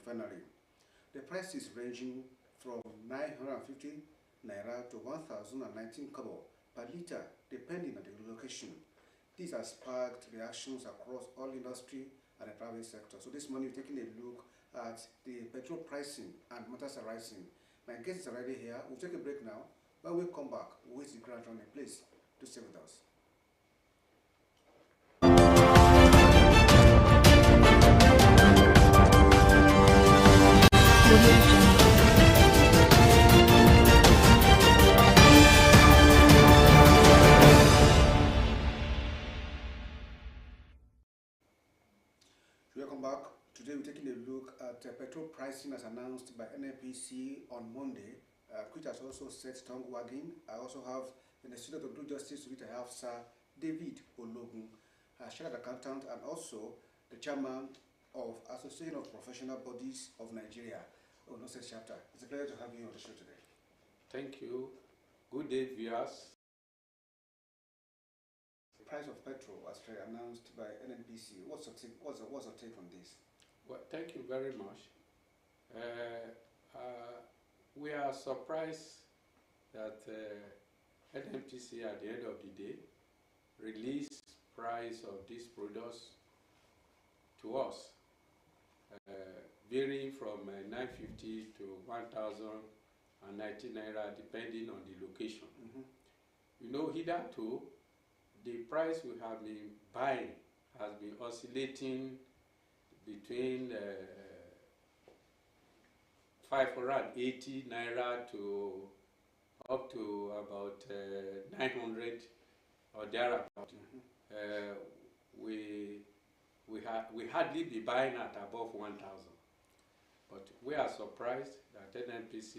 refinery. The price is ranging from 950 naira to 1,019 kobo per liter, depending on the location. These have sparked reactions across all industry and the private sector. So this morning, we're taking a look at the petrol pricing and matters arising. My guest is already here. We'll take a break now. When we come back, we'll wait the ground on a place to stay with us. Welcome back. Today we're taking a look at petrol pricing as announced by NNPC on Monday, which has also set tongue wagging. I also have in the studio to do justice to it, I have Sir David Ologun, chartered accountant and also the chairman of Association of Professional Bodies of Nigeria, Osrc chapter. It's a pleasure to have you on the show today. Thank you. Good day, viewers. The price of petrol as announced by NNPC. What's your take on this? Well, thank you very much. We are surprised that NNPC at the end of the day released price of these products to us, varying from 950 to 1,019 naira depending on the location. You know, hitherto, the price we have been buying has been oscillating between 580 naira to up to about 900 or thereabout. We hardly be buying at above 1,000, but we are surprised that NNPC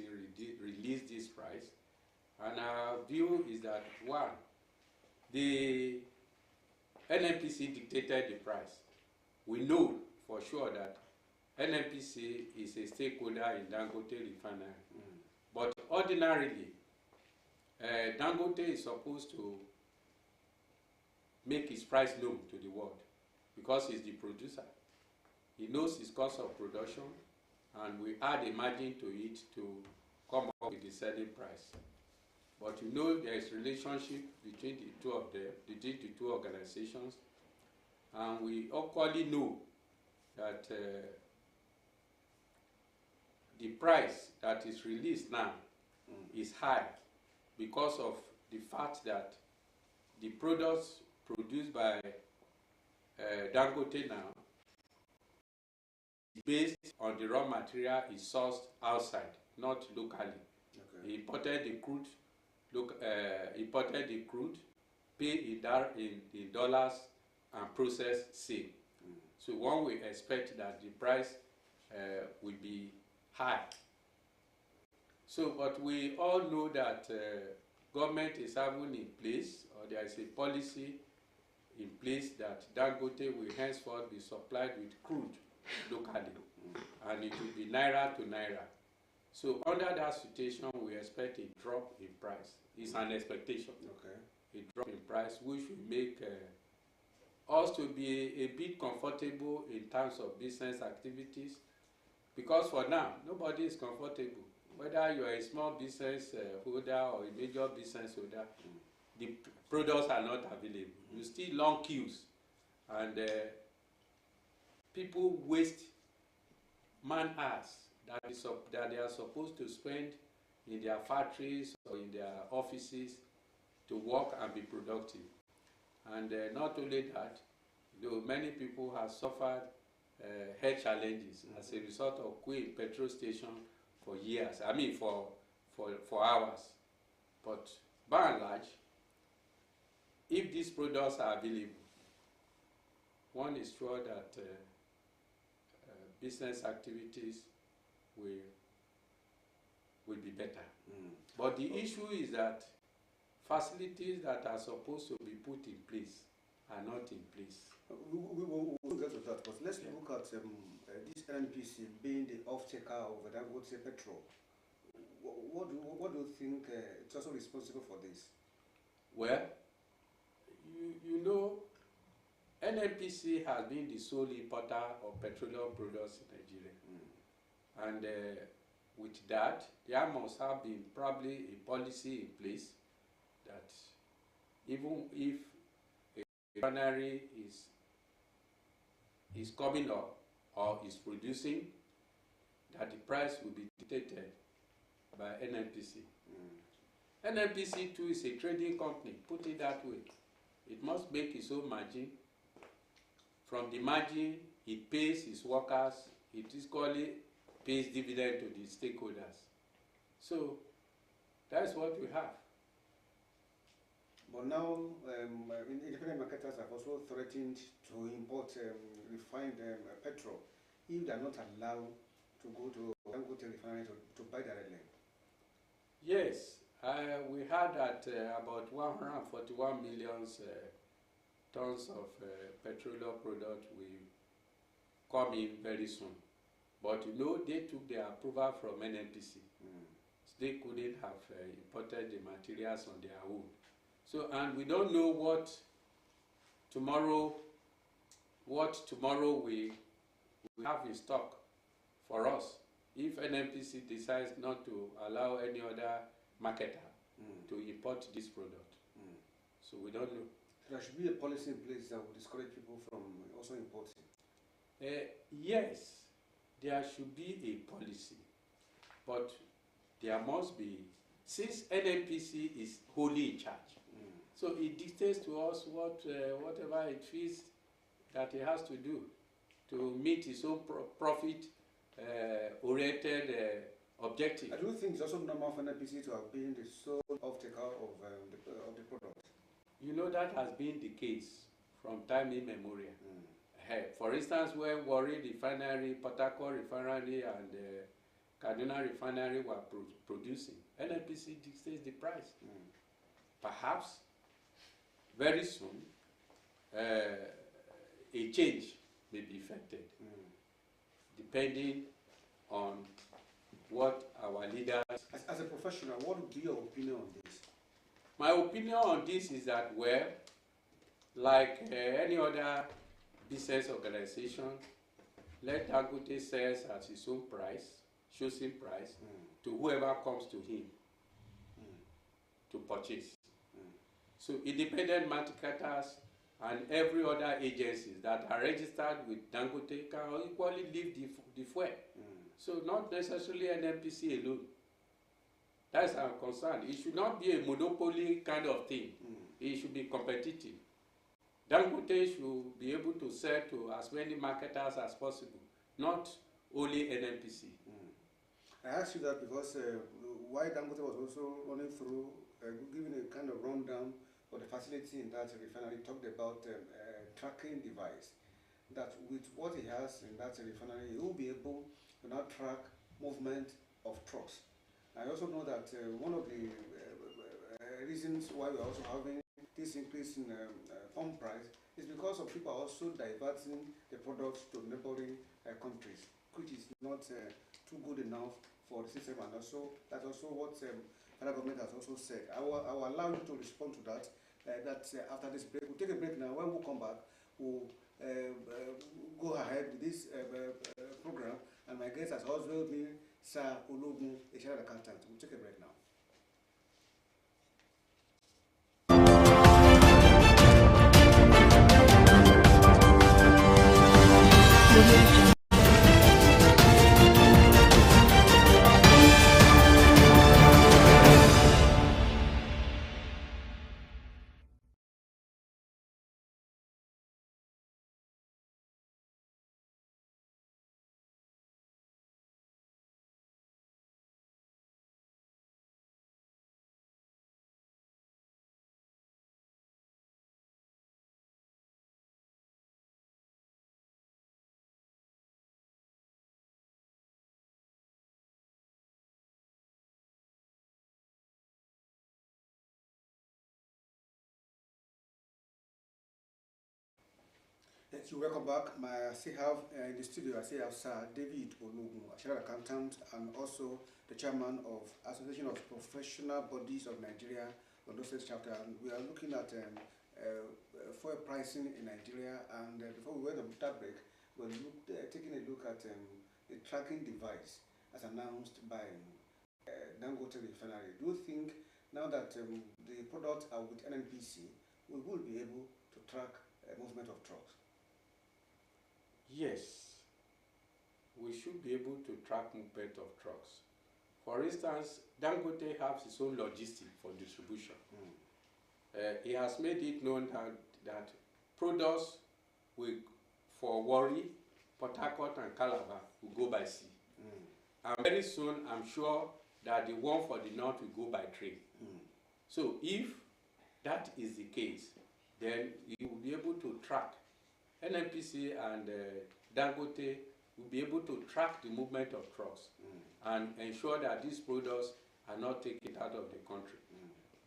released this price, and our view is that one, the NNPC dictated the price. We know for sure that NNPC is a stakeholder in Dangote refinery, but ordinarily Dangote is supposed to make his price known to the world because he's the producer. He knows his cost of production, and we add a margin to it to come up with the selling price. But you know there is relationship between the two of them, between the two organizations, and we equally know that the price that is released now is high because of the fact that the products produced by Dangote now, based on the raw material, is sourced outside, not locally. Okay. He imported the crude, pay in dollars, and process sale. So one will expect that the price will be high. So, but we all know that government is having in place, or there is a policy in place that Dangote will henceforth be supplied with crude locally, and it will be naira to naira. So under that situation, we expect a drop in price. It's an expectation. Okay. A drop in price, which will make us to be a bit comfortable in terms of business activities, because for now, nobody is comfortable. Whether you are a small business holder or a major business holder, the products are not available. You still long queues, and people waste man hours that they are supposed to spend in their factories or in their offices to work and be productive. And not only that, though many people have suffered health challenges as a result of queuing petrol station for years, I mean for hours. But by and large, if these products are available, one is sure that business activities will be better. But the issue is that facilities that are supposed to be put in place are not in place. We'll get to that, but let's look at this NNPC being the off-taker of Dangote petrol. What do you think it's also responsible for this? Well, you know, NNPC has been the sole importer of petroleum products in Nigeria. And with that, there must have been probably a policy in place that even if a refinery is coming up or is producing, that the price will be dictated by NNPC. NNPC too is a trading company, put it that way. It must make its own margin. From the margin, it pays its workers, it equally pays dividend to the stakeholders. So that's what we have. But now, independent marketers have also threatened to import refined petrol if they are not allowed to go to Dangote refinery to buy directly. Yes, we had that about 141 million tons of petroleum product will come in very soon. But you know, they took their approval from NNPC. So they couldn't have imported the materials on their own. So, and we don't know what tomorrow we have in stock for us if NNPC decides not to allow any other marketer to import this product. So we don't know. There should be a policy in place that will discourage people from also importing. Yes, there should be a policy, but there must be, since NNPC is wholly in charge, so it dictates to us whatever it feels that it has to do to meet its own profit-oriented objective. I do think it's also normal for NNPC to have been the sole off-taker of the product. You know, that has been the case from time immemorial. For instance, when Warri Refinery, Port Harcourt Refinery, and Kaduna Refinery were producing, NNPC dictates the price. Perhaps very soon a change may be effected, depending on what our leaders... As a professional, what would be your opinion on this? My opinion on this is that, well, like any other business organization, let Dangote sell at his own price, choosing price, to whoever comes to him to purchase. So independent marketers and every other agencies that are registered with Dangote can equally leave the fuel. So not necessarily NNPC alone. That's our concern. It should not be a monopoly kind of thing. It should be competitive. Dangote should be able to sell to as many marketers as possible, not only NNPC. I asked you that because why Dangote was also running through, giving a kind of rundown of the facility in that refinery, talked about tracking device, that with what he has in that refinery, he will be able to now track movement of trucks. I also know that one of the reasons why we're also having this increase in pump price is because of people also diverting the products to neighboring countries, which is not too good enough for the system. And also, that's also what the federal government has also said. I will allow you to respond to that. After this break, we'll take a break now. When we come back, we'll go ahead with this program. And my guest has also been Sir Ologun, a chartered accountant. We'll take a break now. Yes, welcome back. I still have in the studio, I still have Sir David Ologun, a chartered accountant and also the chairman of Association of Professional Bodies of Nigeria, Ondo State chapter. And we are looking at fuel pricing in Nigeria. And before we went on that break, we're taking a look at a tracking device as announced by Dangote Refinery. Do you think now that the products are with NNPC, we will be able to track movement of trucks? Yes, we should be able to track movement of trucks. For instance, Dangote has its own logistics for distribution. He has made it known that products for Warri, Port Harcourt and Calabar will go by sea. And very soon, I'm sure that the one for the north will go by train. So if that is the case, then you will be able to track. NNPC and Dangote will be able to track the movement of trucks and ensure that these products are not taken out of the country.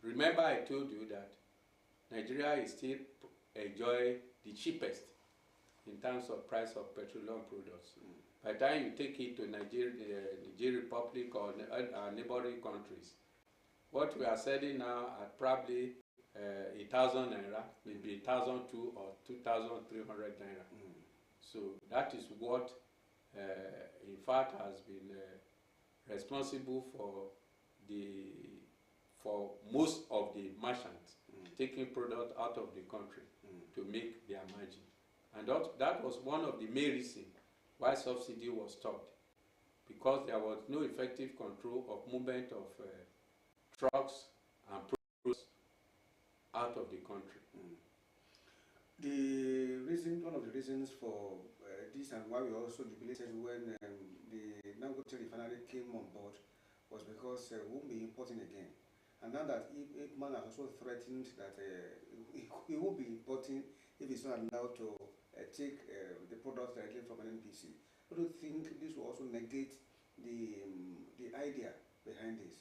Remember, I told you that Nigeria is still enjoying the cheapest in terms of price of petroleum products. By the time you take it to Nigeria Republic or neighboring countries, what we are selling now at probably 1,000 naira, maybe 1,200 or 2,300 naira. So that is what, in fact, has been responsible for most of the merchants taking product out of the country to make their margin. And that was one of the main reasons why subsidy was stopped, because there was no effective control of movement of trucks and products out of the country. One of the reasons for this and why we also jubilated when the Dangote Refinery came on board was because we won't be importing again. And now that Ipman has also threatened that he will be importing if he's not allowed to take the products directly from an NPC. I don't think this will also negate the idea behind this.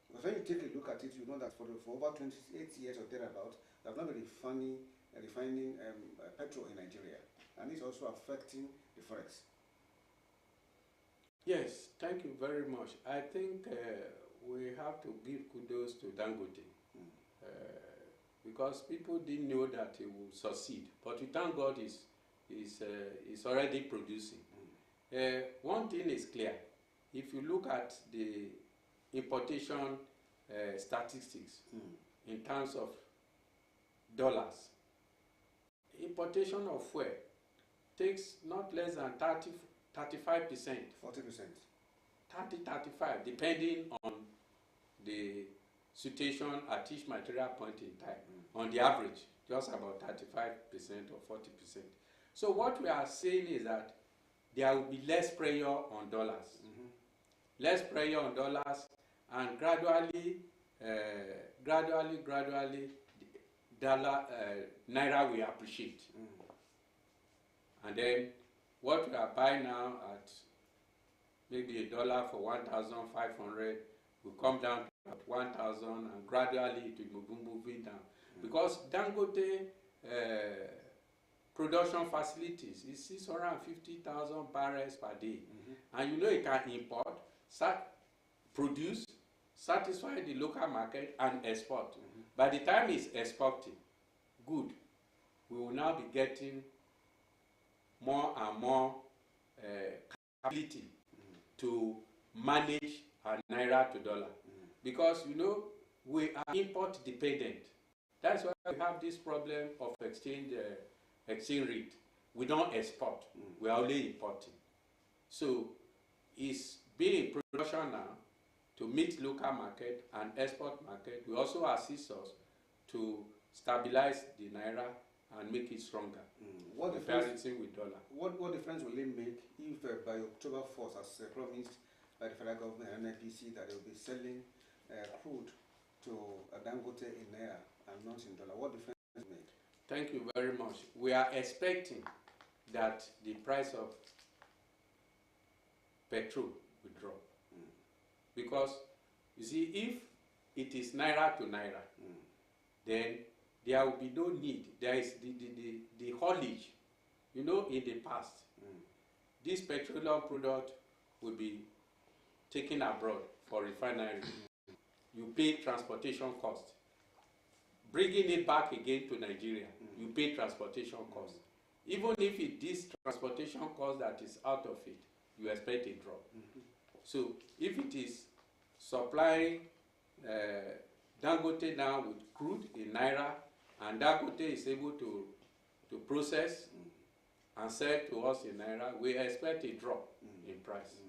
Because when you take a look at it, you know that for over 28 years or thereabouts, they have not been refining petrol in Nigeria. And it's also affecting the forex. Yes, thank you very much. I think we have to give kudos to Dangote because people didn't know that he would succeed. But we thank God he's already producing. One thing is clear. If you look at the importation statistics in terms of dollars, importation of fuel takes not less than 35%. 40%. 30-35, depending on the situation at each material point in time. On the average, just about 35% or 40%. So what we are saying is that there will be less pressure on dollars. Less pressure on dollars, and gradually, Naira will appreciate. And then what we are buying now at maybe $1 for 1,500 will come down to 1,000, and gradually it will be moving down. Because Dangote production facilities is 650,000 barrels per day. And you know it can import, produce, satisfy the local market, and export. By the time it's exporting, good, we will now be getting more and more capability to manage our Naira to dollar. Because, you know, we are import dependent. That's why we have this problem of exchange rate. We don't export, we are only importing. So it's being in production now to meet local market and export market. We also assist us to stabilize the Naira and make it stronger. What difference with dollar? What difference will it make if by October 4th, as promised by the federal government and NPC, that they will be selling crude to Dangote in Naira and not in dollar? What difference will it make? Thank you very much. We are expecting that the price of petrol will drop. Because, you see, if it is Naira to Naira, then there will be no need. There is the haulage. You know, in the past, this petroleum product will be taken abroad for refinery. You pay transportation cost. Bringing it back again to Nigeria, you pay transportation cost. Even if it is transportation cost that is out of it, you expect a drop. So if it is supplying Dangote now with crude in Naira, and Dangote is able to process and sell to us in Naira, we expect a drop in price.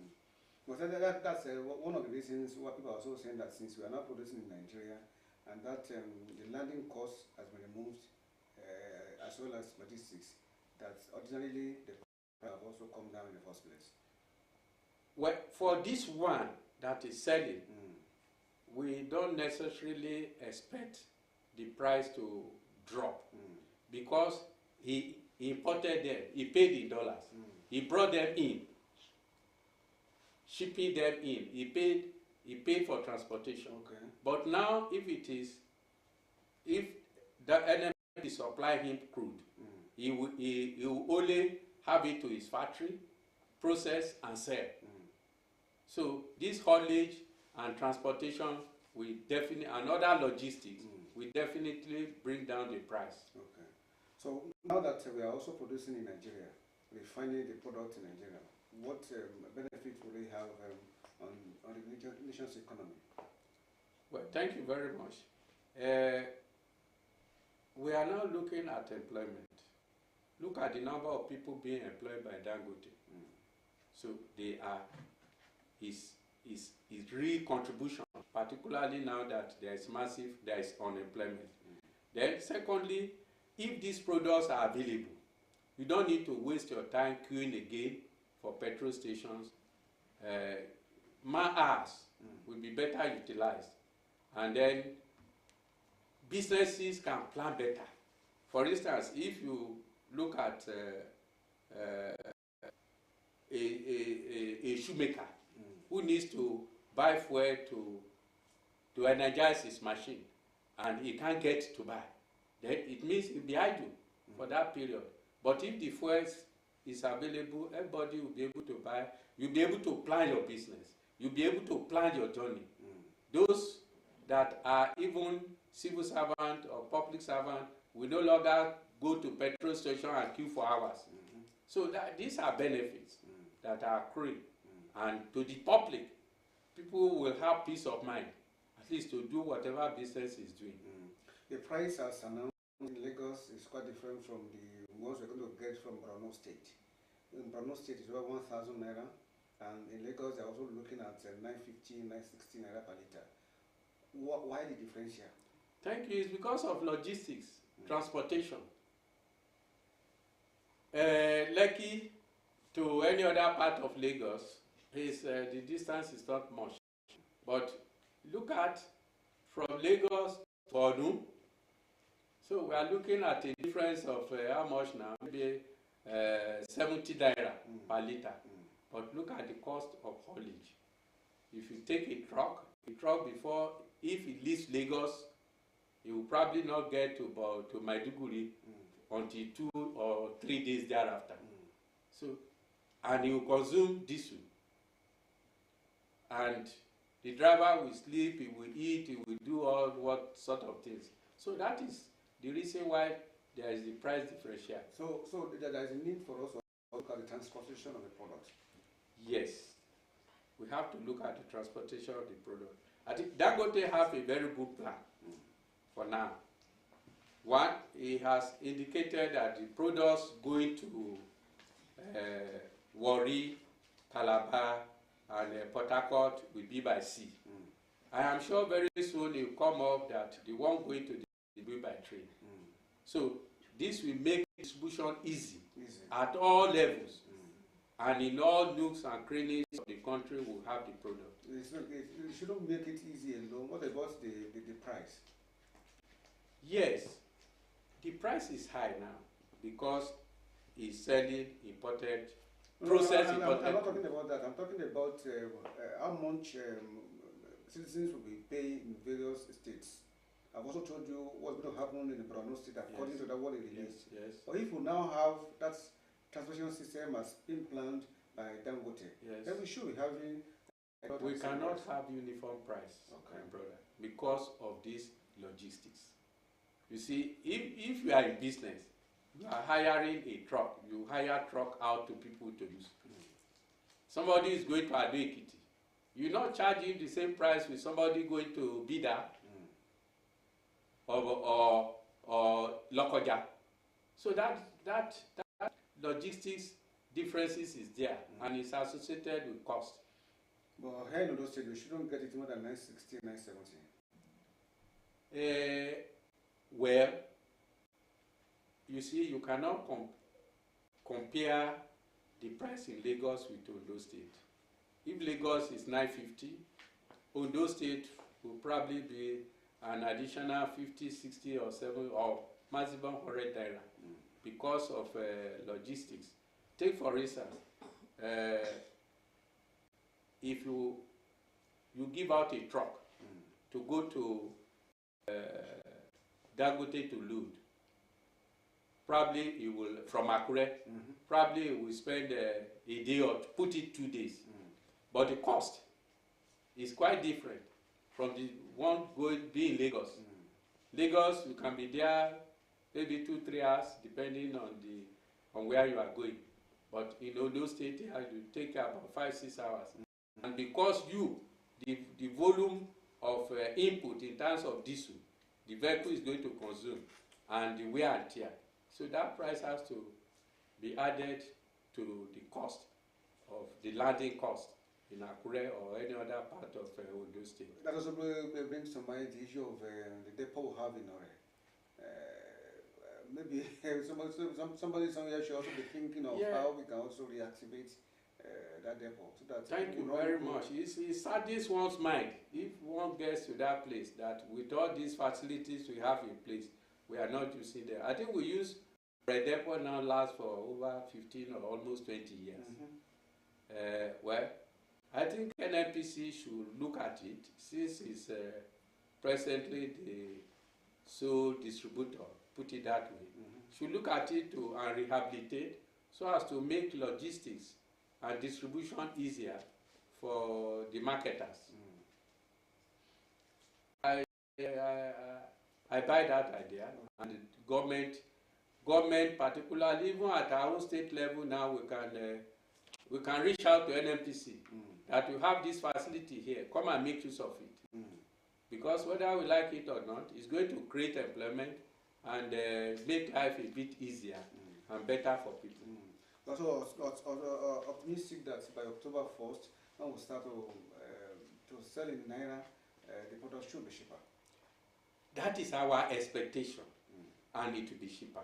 Well, that's one of the reasons why people are also saying that since we are not producing in Nigeria, and that the landing cost has been removed, as well as logistics, that ordinarily the price have also come down in the first place. Well, for this one that is selling, we don't necessarily expect the price to drop because he imported them, he paid in dollars, he brought them in, shipping them in, he paid for transportation. Okay. But now if the NMP supply him crude, he will only have it to his factory, process and sell. So this haulage and transportation will definitely, and other logistics will definitely bring down the price. Okay. So now that we are also producing in Nigeria, refining the product in Nigeria, what benefit will they have on the nation's economy? Well, thank you very much. We are now looking at employment. Look at the number of people being employed by Dangote. So they are his real contribution, particularly now that there is unemployment. Then secondly, if these products are available, you don't need to waste your time queuing again for petrol stations. Man-hours will be better utilized, and then businesses can plan better. For instance, if you look at a shoemaker who needs to buy fuel to energize his machine, and he can't get to buy, then it means he'll be idle for that period. But if the fuel is available, everybody will be able to buy. You'll be able to plan your business. You'll be able to plan your journey. Those that are even civil servant or public servant will no longer go to petrol station and queue for hours. So these are benefits that are accruing. And to the public, people will have peace of mind, at least to do whatever business is doing. The price as announced in Lagos is quite different from the ones we're going to get from Borno State. In Borno State, it's about 1,000 naira, and in Lagos, they're also looking at 950, 960 naira per liter. Why the differential? Thank you. It's because of logistics, transportation. Lekki to any other part of Lagos, the distance is not much. But look at from Lagos to Borno. So we are looking at a difference of how much now? Maybe 70 naira per liter. But look at the cost of haulage. If you take a truck before, if it leaves Lagos, it will probably not get to Maiduguri until 2 or 3 days thereafter. So, and he will consume diesel. And the driver will sleep, he will eat, he will do all what sort of things. So that is the reason why there is the price differential. So there is a need for us to look at the transportation of the product. Yes, we have to look at the transportation of the product. I think Dangote have a very good plan for now. One, he has indicated that the products going to Warri, Calabar, and Port Harcourt will be by sea. I am sure very soon it will come up that the one going to the will be by train. So this will make distribution easy at all levels. And in all nooks and crannies of the country will have the product. It shouldn't make it easy alone. What about the price? Yes, the price is high now because it's selling imported, processed imported. I'm not talking about that. I'm talking about how much citizens will be paying in various states. I've also told you what's going to happen in the Borno State according to that what it released. Yes. But if we now have that transportation system as been planned by Dangote, then we should be having. We cannot have uniform price, my brother, because of this logistics. You see, if you are in business, you are hiring a truck. You hire truck out to people to use. Somebody is going to Ado Ekiti. You not charge him the same price with somebody going to Bida or Lokoja. So that logistics differences is there, and it's associated with cost. But here in those states, we shouldn't get it more than 960, 970. Well, you see, you cannot compare the price in Lagos with Ondo State. If Lagos is 950, Ondo State will probably be an additional 50, 60 or 7 or maximum 100 naira because of logistics. Take for instance, if you give out a truck to go to Dagote to load, probably it will, from Akure, probably it will spend a day or put it 2 days. But the cost is quite different from the one being Lagos. Lagos, you can be there maybe 2-3 hours, depending on where you are going. But in Ondo State, you take about 5-6 hours. And because the volume of input in terms of diesel, the vehicle is going to consume, and the wear and tear. So that price has to be added to the cost of the landing cost in Akure or any other part of Ondo State. That also brings to mind the issue of the depot we have in Ore. Maybe somebody somewhere should also be thinking of how we can also reactivate that depot. So that Thank you very much. It saddens one's mind if one gets to that place that with all these facilities we have in place, we are not using them. I think we use a depot now lasts for over 15 or almost 20 years. Well, I think NNPC should look at it since it's presently the sole distributor, put it that way. Should look at it and rehabilitate so as to make logistics and distribution easier for the marketers. I buy that idea, and the government particularly, even at our own state level now, we can reach out to NNPC that you have this facility here, come and make use of it. Because whether we like it or not, it's going to create employment and make life a bit easier and better for people. Also optimistic that by October 1st, when we start to sell in Naira, the product should be cheaper. That is our expectation, and it will be cheaper.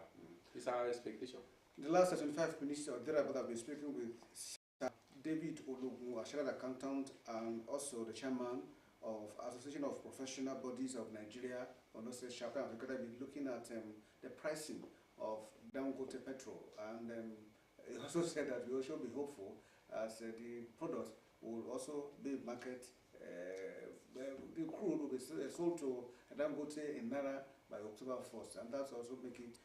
It's our expectation. In the last 25 minutes or thereabout, I've been speaking with Sir David Ologun, a chartered accountant and also the chairman of Association of Professional Bodies of Nigeria, on also chapter, and we're going to be looking at the pricing of Dangote petrol. And he also said that we should be hopeful as the product will also be market. The crude will be sold to Dangote in Naira by October 1st, and that's also make it